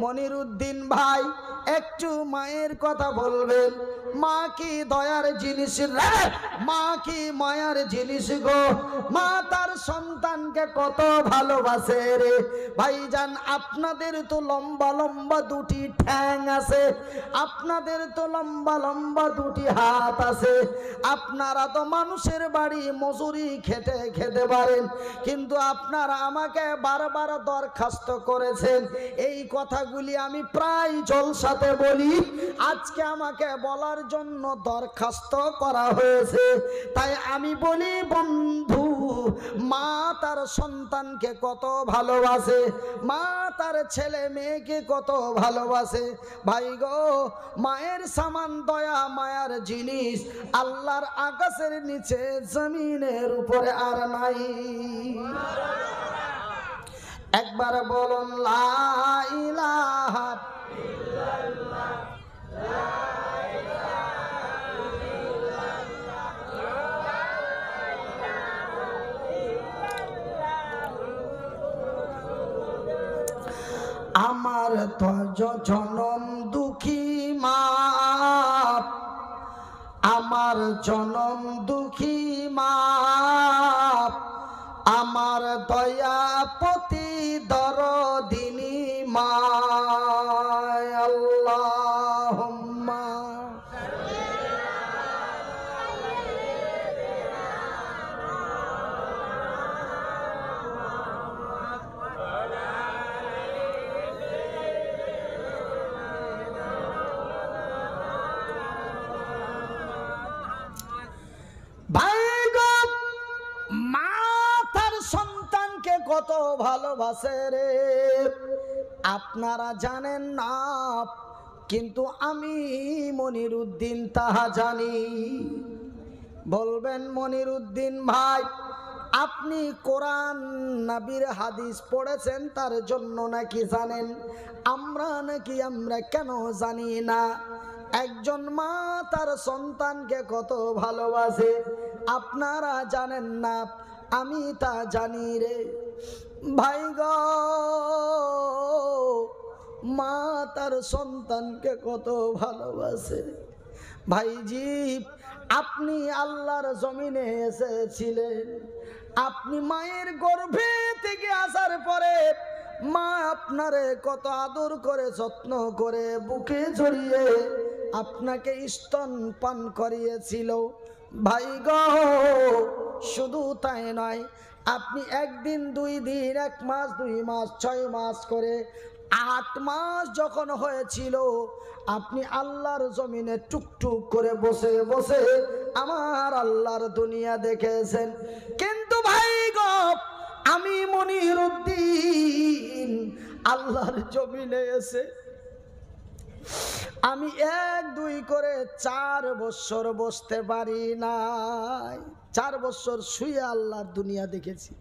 মনিরুদ্দিন ভাই একটু মায়ের কথা বলবেন। মা কি দয়ার জিনিস রে, মা কি মায়ার জিনিস গো। মা তার সন্তানকে কত ভালোবাসে রে ভাইজান। আপনাদের তো লম্বা লম্বা দুটি ঠ্যাং আছে, আপনাদের তো লম্বা লম্বা দুটি হাত আছে, আপনারা তো মানুষের বাড়ি মজুরি খেটে খেতে পারেন, কিন্তু আপনারা আমাকে বারবার দরখাস্ত করেছেন। এই কথাগুলি আমি প্রায় জলসাতে বলি, আজকে আমাকে বলার জন্য দরখাস্ত করা হয়েছে। তাই আমি বলি বন্ধু, মা তার সন্তানকে কত ভালোবাসে, মা তার ছেলে মেয়েকে কত ভালোবাসে। ভাই গো, মায়ের সমান দয়া মায়ার জিনিস আল্লাহর আকাশের নিচে জমিনের উপরে আর নাই। একবার বলুন লা ইলাহা ইল্লাল্লাহ, লা ইলাহা ইল্লাল্লাহ। আমার তো জনম দুঃখী মা, আমার জনম দুঃখী মা, আমার দয়াপতি দরদিনী মা। আল্লাহুম্মা কত ভালোবাসে রে আপনারা জানেন না, কিন্তু আমি মনিরুদ্দিন তাহা জানি। বলবেন মনিরুদ্দিন ভাই, আপনি কোরআন নবীর হাদিস পড়েছেন তার জন্য নাকি জানেন? আমরা কেন জানি না? একজন মা তার সন্তানকে কত ভালোবাসে আপনারা জানেন না, আমি তা জানি রে ভাই গো। মা তার সন্তানকে কত ভালোবাসে। ভাইজি, আপনি আল্লাহর জমিনে এসেছিলেন, আপনি মায়ের গর্ভে থেকে আসার পরে মা আপনারে কত আদর করে যত্ন করে বুকে জড়িয়ে আপনাকে স্তন পান করিয়েছিল। ভাই গো, শুধু তাই নয়, আপনি একদিন 2 দিন 1 মাস 2 মাস 6 মাস করে 8 মাস যখন হয়েছিল, আপনি আল্লাহর জমিনে টুকটুক করে বসে বসে আমার আল্লাহর দুনিয়া দেখেছেন। কিন্তু ভাই গো, আমি মনিরুদ্দিন আল্লাহর জমিনে এসে আমি 1 2 করে 4 বছর বসতে পারি নাই। 4 বছর শুয়ে আল্লাহর দুনিয়া দেখেছি।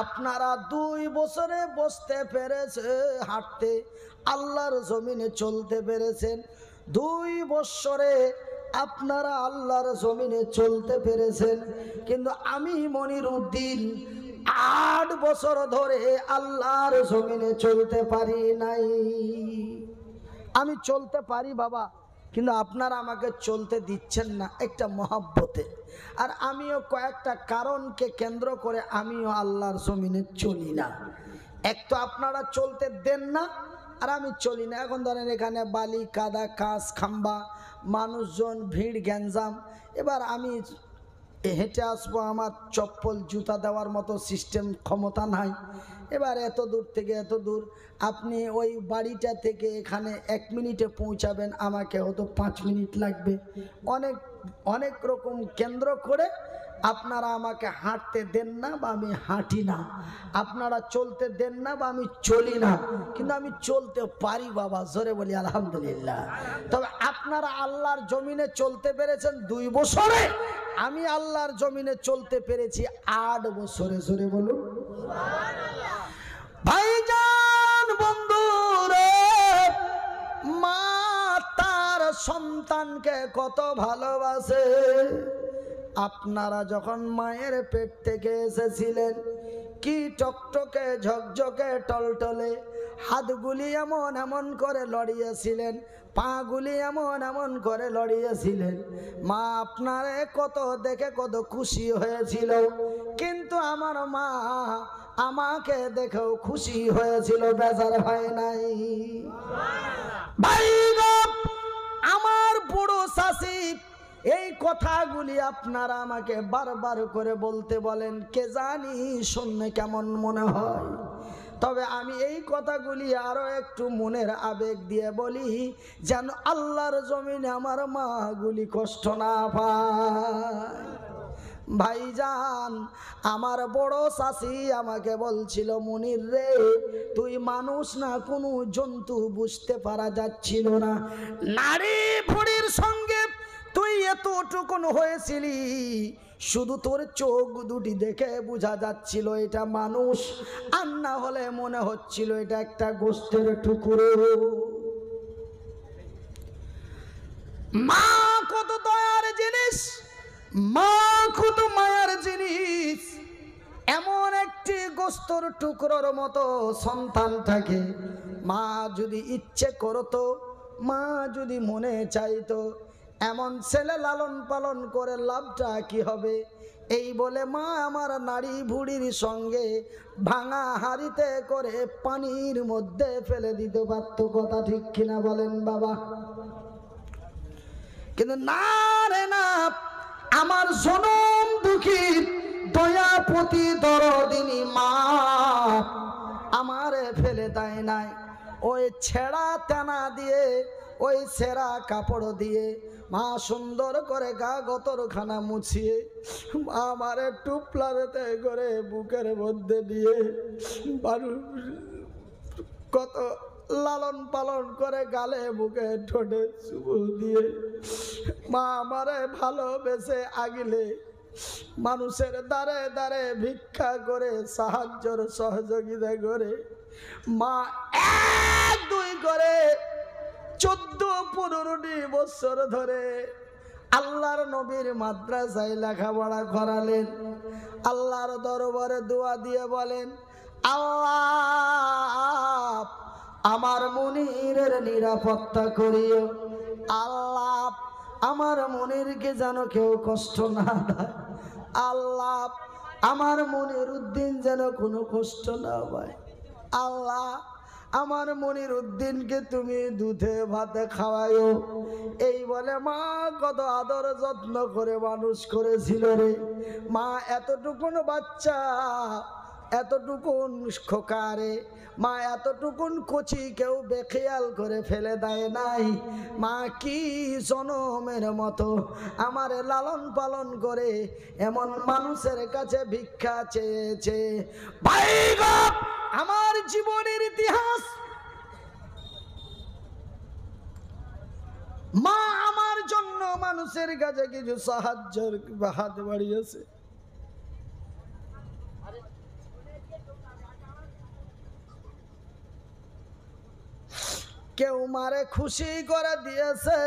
আপনারা 2 বছরে বসতে পেরেছে, হাঁটতে আল্লাহর জমিনে চলতে পেরেছেন। 2 বছরে আপনারা আল্লাহর জমিনে চলতে পেরেছেন, কিন্তু আমি মনিরুদ্দিন 8 বছর ধরে আল্লাহর জমিনে চলতে পারি নাই। আমি চলতে পারি বাবা, কিন্তু আপনারা আমাকে চলতে দিচ্ছেন না একটা মহব্বতে। আর আমিও কয়েকটা কারণকে কেন্দ্র করে আমিও আল্লাহর জমিনে চলি না। এক তো আপনারা চলতে দেন না, আর আমি চলি না। এখন ধরেন এখানে বালি কাদা কাঁচ খাম্বা, মানুষজন, ভিড় গ্যাঞ্জাম, এবার আমি হেঁটে আসবো, আমার চপ্পল জুতা দেওয়ার মতো সিস্টেম ক্ষমতা নাই। এবার এত দূর থেকে এত দূর, আপনি ওই বাড়িটা থেকে এখানে 1 মিনিটে পৌঁছাবেন, আমাকে হয়তো 5 মিনিট লাগবে। অনেক রকম কেন্দ্র করে আপনারা আমাকে হাঁটতে দেন না বা আমি হাঁটি না, আপনারা চলতে দেন না বা আমি চলি না, কিন্তু আমি চলতে পারি বাবা, জোরে বলি আলহামদুলিল্লাহ। তবে আপনারা আল্লাহর জমিনে চলতে পেরেছেন 2 বছরে, আমি আল্লাহর জমিনে চলতে পেরেছি 8 বছরে, জোরে বলুন সুবহানাল্লাহ। ভাইজান বন্ধুরে, মা তার সন্তানকে কত ভালোবাসে। আপনারা যখন মায়ের পেট থেকে এসেছিলেন, কি টকটকে ঝকঝকে টলটলে হাতগুলি এমন এমন করে লড়িয়েছিলেন, পাগুলি এমন এমন করে লড়িয়েছিলেন। মা আপনারে কত দেখে কত খুশি হয়েছিল, কিন্তু আমার মা আমাকে দেখেও খুশি হয়েছিল, বেজার হয় নাই। ভাই গো, আমার বড় শাশি এই কথাগুলি আপনারা আমাকে বারবার করে বলতে বলেন, কে জানি শুনলে কেমন মনে হয়। তবে আমি এই কথাগুলি আরো একটু মনের আবেগ দিয়ে বলি, যেন আল্লাহর জমিনে আমার মাগুলি কষ্ট না পায়। ভাইজান, আমার বড় শাশি আমাকে বলছিল, মনির রে, তুই মানুষ না কোনো জন্তু বুঝতে পারা যাচ্ছিল না, নারী ভুড়ির সঙ্গে তুই এতটুকুন হয়েছিলি, শুধু তোর চোখ দুটি দেখে বোঝা যাচ্ছিল এটা মানুষ, আর না হলে মনে হচ্ছিল এটা একটা গোস্তের টুকরো। মা কত দয়ার জিনিস, মা কত মায়ার জিনিস। এমন একটি গোস্তর টুকরোর মতো সন্তান থাকে, মা যদি ইচ্ছে করতো, মা যদি মনে চাইতো, এমন ছেলে লালন পালন করে লাভটা কি হবে? এই বলে মা আমার নাড়ি ভুড়ির সঙ্গে ভাঙা হাড়িতে করে পানির মধ্যে ফেলে দিতে পারত, কথা ঠিক কিনা বলেন বাবা? কিন্তু না রে না, আমার জনম দুঃখী দয়াপতি দরদিনী মা আমারে ফেলে দেয় নাই। ওই ছেঁড়া তেনা দিয়ে, ওই ছেঁড়া কাপড় দিয়ে মা সুন্দর করে গা গতরখানা মুছিয়ে আমারে টুপলাতে করে বুকের মধ্যে দিয়ে কত লালন পালন করে, গালে বুকে ঠোঁটে চুমু দিয়ে মা আমারে ভালোবেসে আগিলে মানুষের দ্বারে দ্বারে ভিক্ষা করে সাহায্যর সহযোগিতা করে মা 1-2 করে 14-15 বছর ধরে আল্লাহর নবীর মাদ্রাসায় লেখাপড়া করালেন। আল্লাহর দরবারে দোয়া দিয়ে বলেন, আল্লাহ আমার মুনিরের নিরাপত্তা করিও, আল্লাহ আমার মুনিরকে যেন কেউ কষ্ট না দেয়, আল্লাহ আমার মনির উদ্দিন যেন কোনো কষ্ট না পায়, আল্লাহ আমার মনির উদ্দিনকে তুমি দুধে ভাতে খাওয়াইও। এই বলে মা কত আদর যত্ন করে মানুষ করেছিল রে। মা এতটুকুন বাচ্চা, এতটুকুন খোকারে, মা এতটুকুন কচি কেউ বেখেয়াল করে ফেলে দেয় নাই। মা কি জনমের মতো আমারে লালন পালন করে এমন মানুষের কাছে ভিক্ষা চেয়েছে। ভাই গো, আমার জীবনের ইতিহাস, মা আমার জন্য মানুষের কাছে কিছু সাহায্যের হাত বাড়িয়েছে। কেউ মারে খুশি করে দিয়েছে,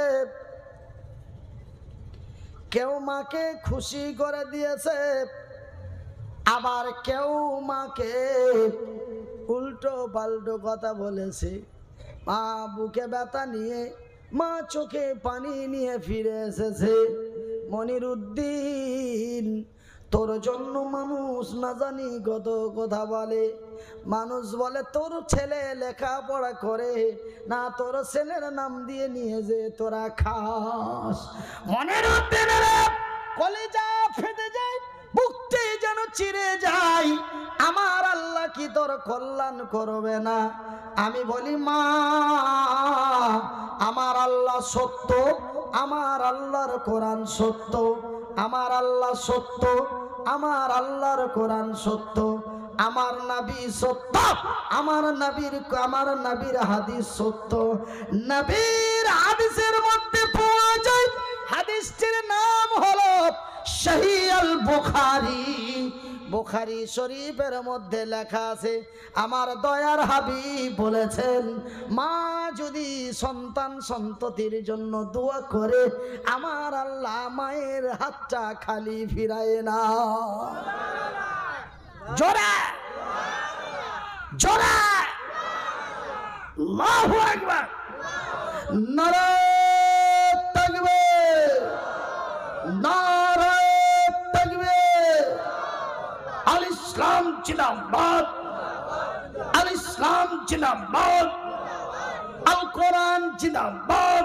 কেউ মাকে খুশি করে দিয়েছে, আবার কেউ মাকে উল্টো পাল্টো কথা বলেছে। মা বুকে ব্যথা নিয়ে, মা চোখে পানি নিয়ে ফিরে এসেছে। মনির উদ্দিন, তোর জন্য মানুষ না জানি কত কথা বলে। মানুষ বলে তোর ছেলে লেখাপড়া করে না, তোর ছেলের নাম দিয়ে নিয়ে যে তোরা খাস। মনির উদ্দিনের কলিজা ফেটে যায়, বুকটি যেন চিরে যায়। আমার আল্লাহ কি তোর কল্যাণ করবে না? আমি বলি মা, আমার আল্লাহ সত্য, আমার আল্লাহর কোরআন সত্য, আমার আল্লাহ সত্য, আমার আল্লাহর কোরআন সত্য, আমার নবী সত্য, আমার নবীর হাদিস সত্য। নবীর হাদিসের মধ্যে পাওয়া যায়, হাদিসটির নাম হলো সহিহ আল বুখারী। বুখারী শরীফের মধ্যে লেখা আছে, আমার দয়ার হাবিব বলেছেন, মা যদি সন্তান সন্ততির জন্য দোয়া করে, আমার আল্লাহ মায়ের হাতটা খালি ফিরায় না। জোরে জোরে আল্লাহু আকবার। নারায়ে তাকবীর, নারায়ে তাকবীর। আল ইসলাম জিন্দাবাদ, আল ইসলাম জিন্দাবাদ, আল কোরআন জিন্দাবাদ।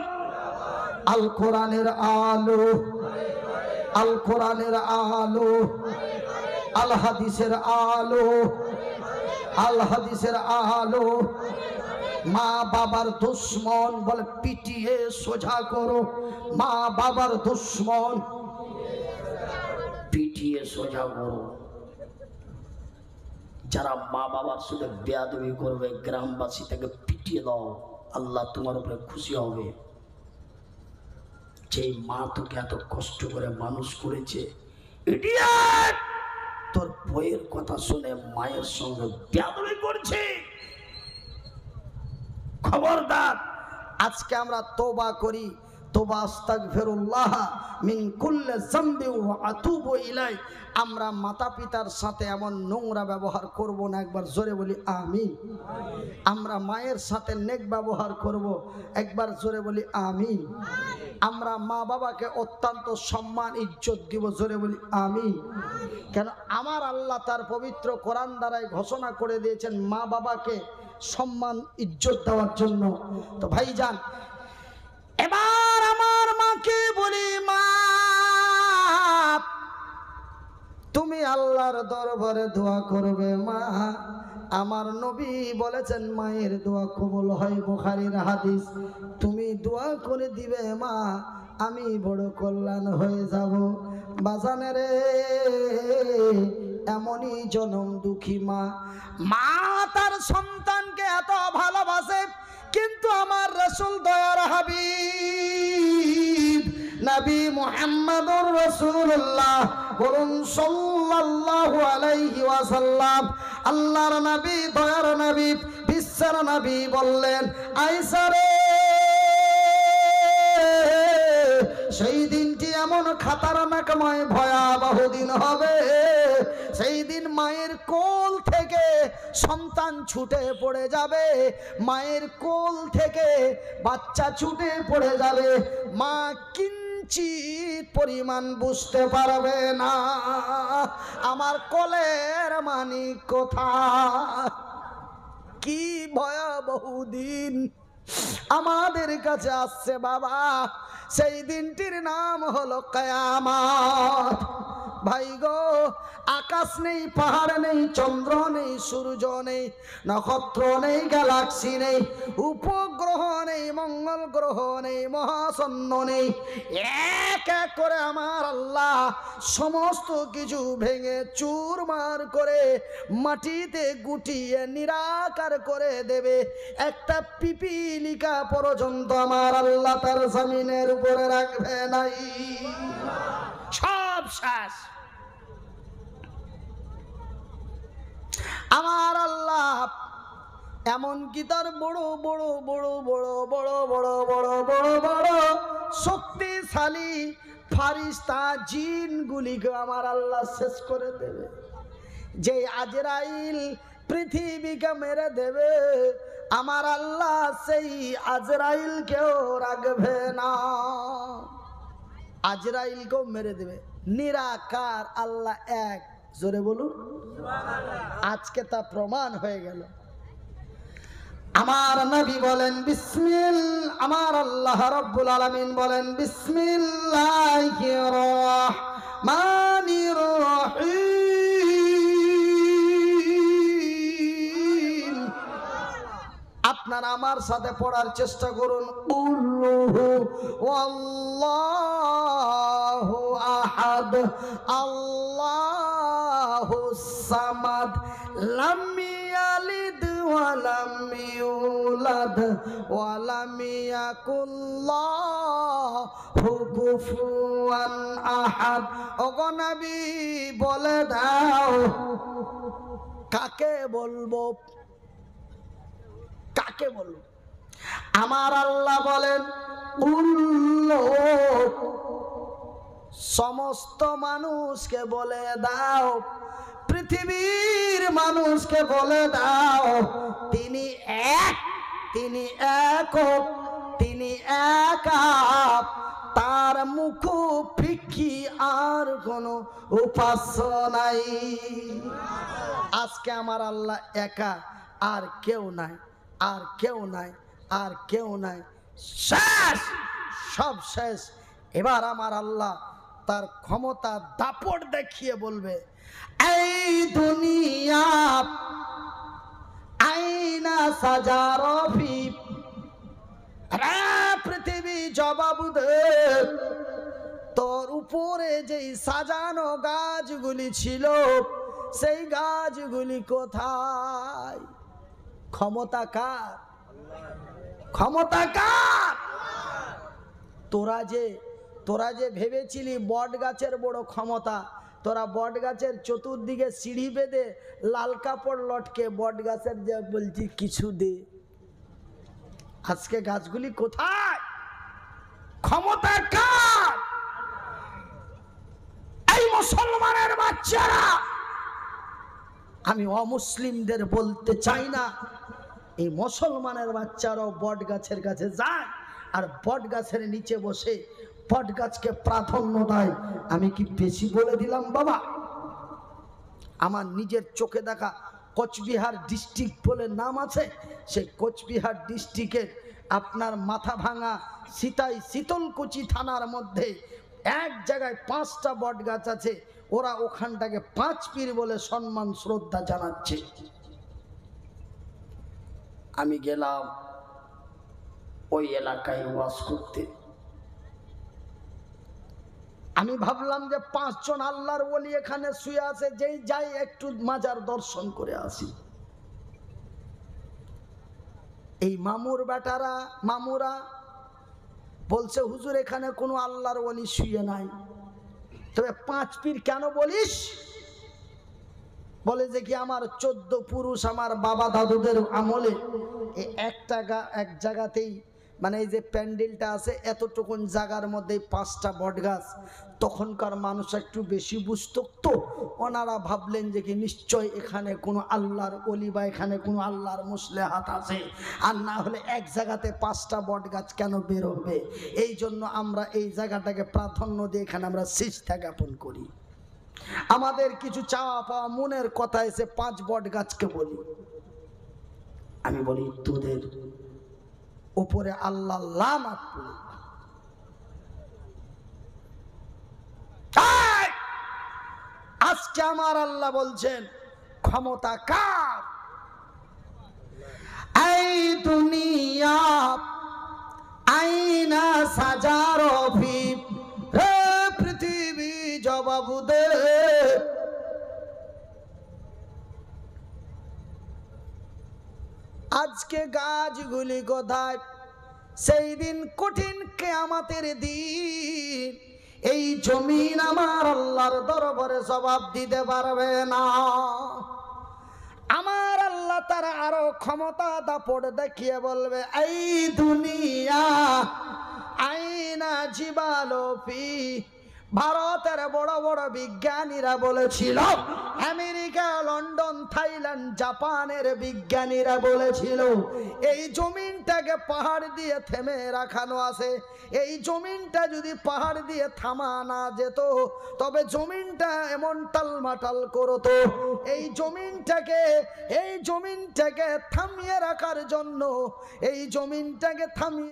আল কোরআনের আলো, আল কোরআনের আলো, আল হাদিসের আলো, আল হাদিসের আলো। মা বাবার দুশ্মন বলে পিটিয়ে সোজা করো, মা বাবার দুশ্মন পিটিয়ে সোজা করো। যারা মা বাবার সাথে বেয়াদবি করবে গ্রামবাসী তাকে পিটিয়ে দাও, আল্লাহ তোমার উপরে খুশি হবে। যে মা তোকে এত কষ্ট করে মানুষ করেছে, ইডিয়েট, তোর বইয়ের কথা শুনে মায়ের সঙ্গে বেয়াদবি করছে, খবরদার। আজকে আমরা তওবা করি, তওবা আস্তাগফিরুল্লাহ মিন কুল্লি যামবি ওয়া আতুবু ইলাই। আমরা মাতা পিতার সাথে এমন নোংরা ব্যবহার করব না, একবার জোরে বলি আমিন। আমরা মায়ের সাথে নেক ব্যবহার করব, একবার জোরে বলি আমিন। আমরা মা বাবাকে অত্যন্ত সম্মান ইজ্জত দিব, জোরে বলি আমিন। কেন আমার আল্লাহ তার পবিত্র কোরআন দ্বারাই ঘোষণা করে দিয়েছেন মা বাবাকে সম্মান ইজ্জত দেওয়ার জন্য। তো ভাইজান, এবার আমার মাকে বলি, মা তুমি আল্লাহর দরবারে দোয়া করবে। মা, আমার নবী বলেছেন মায়ের দোয়া কবুল হয়, বুখারীর হাদিস। তুমি দোয়া করে দিবে মা, আমি বড় কল্যাণ হয়ে যাব। বাজানে রে, এমনই জনম দুঃখী মা। মা তার সন্তানকে এত ভালোবাসে, কিন্তু আমার রাসূল দয়ার হাবিব নবী মুহাম্মদুর রাসূলুল্লাহ বলুন সাল্লাল্লাহু আলাইহি ওয়াসাল্লাম, আল্লাহর নবী, দয়ার নবী, বিশ্বের নবী বললেন, আয়েশা রে, সেই দিনটি এমন খাতারনাকময় ভয়াবহ দিন হবে, সেই দিন মায়ের কোল থেকে সন্তান ছুটে পড়ে যাবে, মায়ের কোল থেকে বাচ্চা ছুটে পড়ে যাবে, মা কিঞ্চিত পরিমাণ বুঝতে পারবে না আমার কোলের মানিক কোথায়। কি ভয়াবহ দিন আমাদের কাছে আসছে বাবা, সেই দিনটির নাম হলো কিয়ামত। ভাই গো, আকাশ নেই, পাহাড় নেই, চন্দ্র নেই, সূর্য নেই, নক্ষত্র নেই, গ্যালাক্সি নেই, উপগ্রহ নেই, মঙ্গল গ্রহ নেই, মহাশূন্য নেই। এক এক করে আমার আল্লাহ সমস্ত কিছু ভেঙে চুরমার করে মাটিতে গুটিয়ে নিরাকার করে দেবে। একটা পিপিলিকা পর্যন্ত আমার আল্লাহ তার জমিনের উপরে রাখবে নাই, সব শেষ। আমার আল্লাহ এমনকি তার বড় বড় বড় বড় বড় বড় বড় বড় বড় শক্তিশালী ফারিস্তা জিনগুলিকে আমার আল্লাহ শেষ করে দেবে। যে আজরাইল পৃথিবীকে মেরে দেবে, আমার আল্লাহ সেই আজরাইলকেও রাখবে না, আজরাইলকেও মেরে দেবে। নিরাকার আল্লাহ এক, জোরে বলুন আজকে তা প্রমাণ হয়ে গেল। আমার নবী বলেন বিসমিল্লাহ, আমার আল্লাহ রাব্বুল আলামিন বলেন বিসমিল্লাহির রহমানির রহিম। আপনারা আমার সাথে পড়ার চেষ্টা করুন, কুল্লুহু ওয়াল্লাহু আহাদ আল্লাহুস সামাদ লাম ইয়ালিদ ওয়া লাম ইউলাদ ওয়া লাম ইয়াকুল লাহু কুফুয়ান আহাদ। ওগো নবী বলে দাও, কাকে বলবো, কাকে বলবো? আমার আল্লাহ বলেন সমস্ত মানুষকে বলে দাও, পৃথিবীর মানুষকে বলে দাও, তিনি এক, তিনি একক, তিনি একা, তার মুখ ফিকি আর কোনো উপাস্য নাই। আজকে আমার আল্লাহ একা, আর কেউ নাই, আর কেউ নাই, আর কেউ নাই, শেষ, সব শেষ। এবার আমার আল্লাহ তার ক্ষমতা দাপট দেখিয়ে বলবে, এই দুনিয়া আইনা সাজারফি, রে পৃথিবী জবাব দে, তোর উপরে যেই সাজানো গাছগুলি ছিল সেই গাছগুলি কোথায়? ক্ষমতা কার? ক্ষমতা কার? তোরা যে ভেবেছিলি বট গাছের বড় ক্ষমতা, তোরা বট গাছের চতুর্দিকে সিঁড়ি বেঁধে লাল কাপড় লটকে বট গাছের যে বলছি কিছু দে। আজকে গাছগুলি কোথায়? ক্ষমতা কার? এই মুসলমানের বাচ্চারা, আমি অমুসলিমদের বলতে চাই না, এই মুসলমানের বাচ্চারাও বট গাছের কাছে যায় আর বট গাছের নিচে বসে বট গাছকে প্রাধান্য দেয়। আমি কি বেশি বলে দিলাম বাবা? আমার নিজের চোখে দেখা কোচবিহার ডিস্ট্রিক্ট বলে নাম আছে, সেই কোচবিহার ডিস্ট্রিক্টের আপনার মাথা ভাঙা সিতাই শীতলকুচি থানার মধ্যে এক জায়গায় 5টা বট গাছ আছে। ওরা ওখানটাকে 5 পীর বলে সম্মান শ্রদ্ধা জানাচ্ছে। আমি গেলাম ওই এলাকায় ওয়াজ করতে। আমি ভাবলাম যে 5 জন আল্লাহর ওলি এখানে শুয়ে আছে, যেই যাই একটু মাজার দর্শন করে আসি। এই মামুর বেটারা, মামুরা বলছে হুজুর এখানে কোনো আল্লাহর ওলি শুয়ে নাই। তবে 5 পীর কেন বলিস? বলে যে কি আমার 14 পুরুষ আমার বাবা দাদুদের আমলে এক জায়গাতেই, মানে এই যে প্যান্ডেলটা আছে এতটুকুন জায়গার মধ্যে 5টা বট গাছ। তখনকার মানুষ একটু বেশি বুঝতো, তো ওনারা ভাবলেন যে কি নিশ্চয় এখানে কোনো আল্লাহর ওলি বা এখানে কোনো আল্লাহর মুসলেহাত আছে, আর না হলে এক জায়গাতে 5টা বট গাছ কেন বের হবে। এই জন্য আমরা এই জায়গাটাকে প্রাধান্য দিয়ে এখানে আমরা সিজদা জ্ঞাপন করি। আমাদের কিছু চাওয়া পাওয়া মনের কথা এসে 5 বট গাছকে বলি। আমি বলি তোদের উপরে আল্লাহ লানত পড়ুক। আজকে আমার আল্লাহ বলছেন ক্ষমতা কার? এই দুনিয়া আইনা সাজারফি, হে পৃথিবী জবাব দে, আজকে গাছগুলি কোথায়? সেই দিন কঠিন কিয়ামতের দিন এই জমিন আমার আল্লাহর দরবারে জবাব দিতে পারবে না। আমার আল্লাহ তার আরো ক্ষমতা দাপট দেখিয়ে বলবে, এই দুনিয়া আইনা জিবালফি, ভারতের বড় বড় বিজ্ঞানীরা বলেছিল, আমেরিকা, লন্ডন, থাইল্যান্ড, জাপানের বিজ্ঞানীরা বলেছিল এই জমিনটাকে পাহাড় দিয়ে থেমে রাখানো আছে। এই জমিনটা যদি পাহাড় দিয়ে থামা না যেত তবে জমিনটা এমন টালমাটাল করতো। এই জমিনটাকে থামিয়ে রাখার জন্য, এই জমিনটাকে থামিয়ে